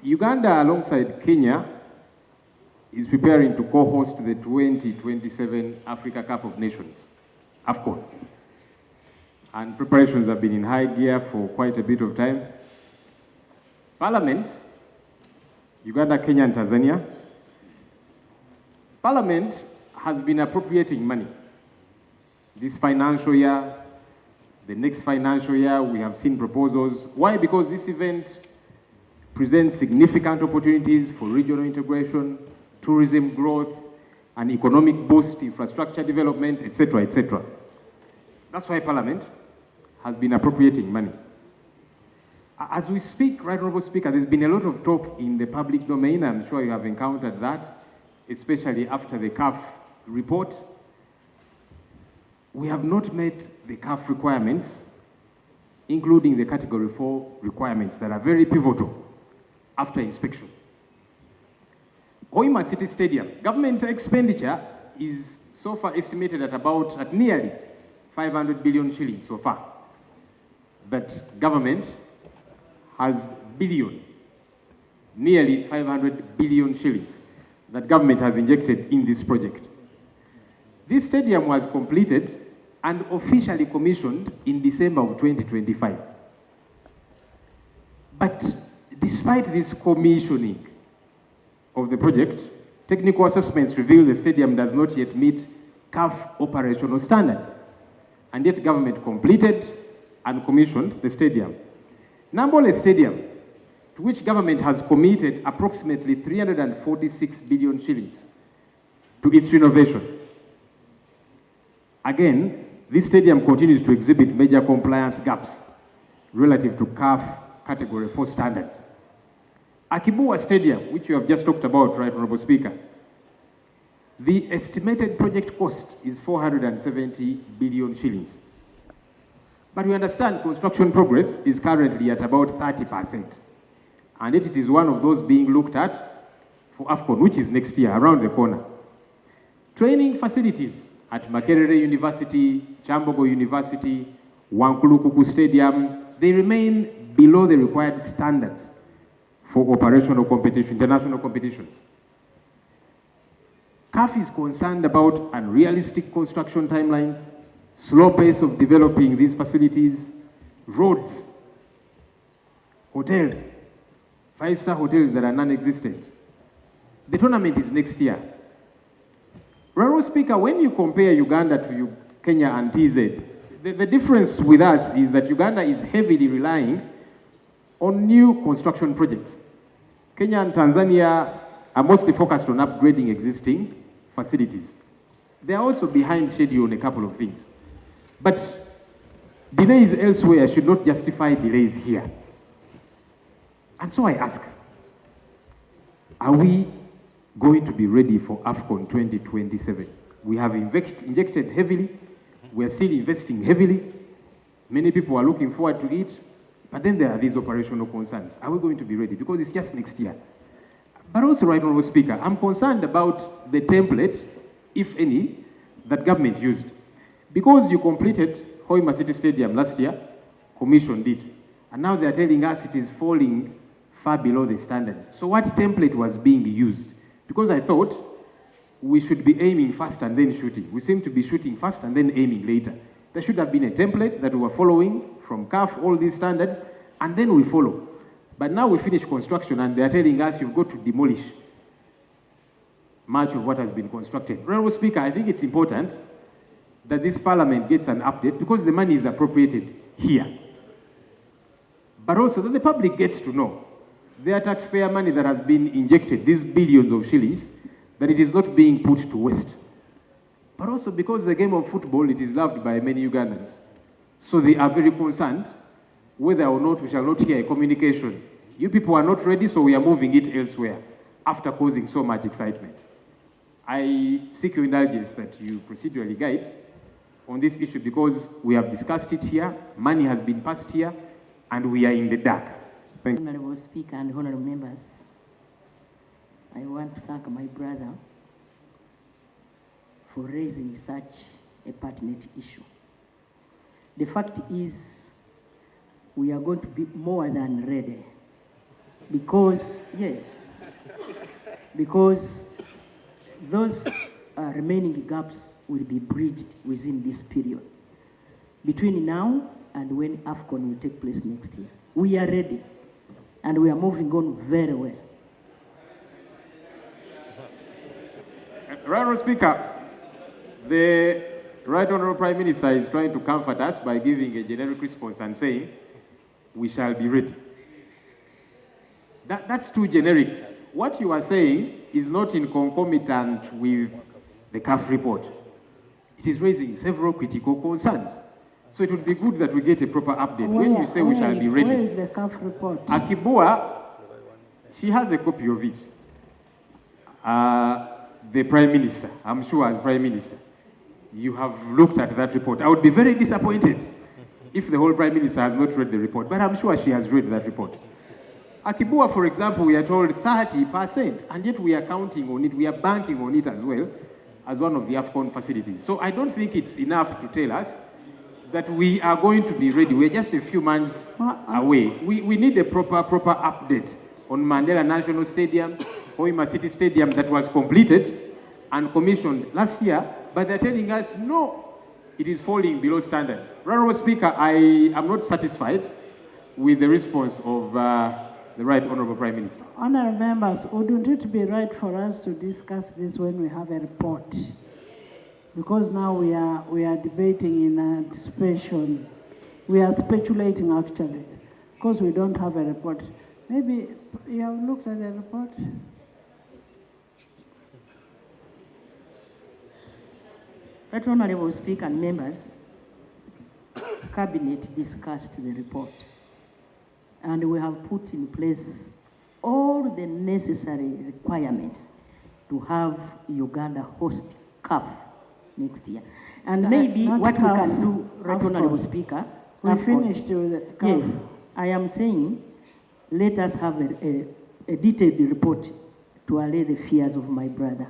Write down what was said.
Uganda, alongside Kenya, is preparing to co-host the 2027 Africa Cup of Nations, Afcon. And preparations have been in high gear for quite a bit of time. Parliament, Uganda, Kenya, and Tanzania, Parliament has been appropriating money. This financial year, the next financial year, we have seen proposals. Why? Because this event presents significant opportunities for regional integration, tourism growth, and economic boost, infrastructure development, etc., etc. That's why Parliament has been appropriating money. As we speak, Right Honourable Speaker, there's been a lot of talk in the public domain. I'm sure you have encountered that, especially after the CAF report. We have not met the CAF requirements, including the Category 4 requirements that are very pivotal after inspection. Hoima City Stadium, government expenditure is so far estimated at nearly 500 billion shillings so far. But government has nearly 500 billion shillings that government has injected in this project. This stadium was completed and officially commissioned in December of 2025. But despite this commissioning of the project, technical assessments reveal the stadium does not yet meet CAF operational standards. And yet government completed and commissioned the stadium. Nambole Stadium, to which government has committed approximately 346 billion shillings to its renovation. Again, this stadium continues to exhibit major compliance gaps relative to CAF Category 4 standards. Akibua Stadium, which you have just talked about, Right Honourable Speaker, the estimated project cost is 470 billion shillings. But we understand construction progress is currently at about 30%. And yet it is one of those being looked at for Afcon, which is next year, around the corner. Training facilities at Makerere University, Chambogo University, Wankulukuku Stadium, they remain below the required standards for operational competition, international competitions. CAF is concerned about unrealistic construction timelines, slow pace of developing these facilities, roads, hotels, five-star hotels that are non-existent. The tournament is next year. Honourable Speaker, when you compare Uganda to Kenya and TZ, the difference with us is that Uganda is heavily relying on new construction projects. Kenya and Tanzania are mostly focused on upgrading existing facilities. They are also behind schedule on a couple of things. But delays elsewhere should not justify delays here. And so I ask, are we going to be ready for Afcon 2027? We have injected heavily. We are still investing heavily. Many people are looking forward to it. But then there are these operational concerns. Are we going to be ready? Because it's just next year. But also, Right Honourable Speaker, I'm concerned about the template, if any, that government used. Because you completed Hoima City Stadium last year, commissioned it, and now they are telling us it is falling far below the standards. So what template was being used? Because I thought we should be aiming first and then shooting. We seem to be shooting first and then aiming later. There should have been a template that we were following from CAF, all these standards, and then we follow. But now we finish construction and they are telling us you've got to demolish much of what has been constructed. Honourable Speaker, I think it's important that this Parliament gets an update because the money is appropriated here. But also that the public gets to know their taxpayer money that has been injected, these billions of shillings, that it is not being put to waste. But also because the game of football, it is loved by many Ugandans. So they are very concerned whether or not we shall not hear a communication. You people are not ready, so we are moving it elsewhere after causing so much excitement. I seek your indulgence that you procedurally guide on this issue because we have discussed it here, money has been passed here, and we are in the dark. Thank you. Honourable Speaker and honourable members, I want to thank my brother for raising such a pertinent issue. The fact is, we are going to be more than ready because, yes, because those remaining gaps will be bridged within this period. Between now and when Afcon will take place next year. We are ready, and we are moving on very well. Right, Honourable Speaker, the Right Honourable Prime Minister is trying to comfort us by giving a generic response and saying, we shall be ready. That's too generic. What you are saying is not in concomitant with the CAF report. It is raising several critical concerns. So it would be good that we get a proper update. When you say we shall be ready. Where is the CAF report? Akibua, she has a copy of it. The Prime Minister, I'm sure as Prime Minister, you have looked at that report. I would be very disappointed if the whole Prime Minister has not read the report, but I'm sure she has read that report. Akibua, for example, we are told 30%, and yet we are counting on it, we are banking on it as well as one of the Afcon facilities. So I don't think it's enough to tell us that we are going to be ready. We're just a few months away. We need a proper update on Mandela National Stadium, Hoima City Stadium that was completed and commissioned last year, but they're telling us, no, it is falling below standard. Honourable Speaker, I am not satisfied with the response of the Right Honourable Prime Minister. Honourable members, wouldn't it be right for us to discuss this when we have a report? Because now we are debating in anticipation. We are speculating actually, because we don't have a report. Maybe you have looked at the report? Right Honourable Speaker and members, Cabinet discussed the report, and we have put in place all the necessary requirements to have Uganda host CAF next year. And maybe not what we CAF, can do, Right Afcon. Honourable Speaker, We Afcon. finished with the CAF. Yes, I am saying let us have a detailed report to allay the fears of my brother.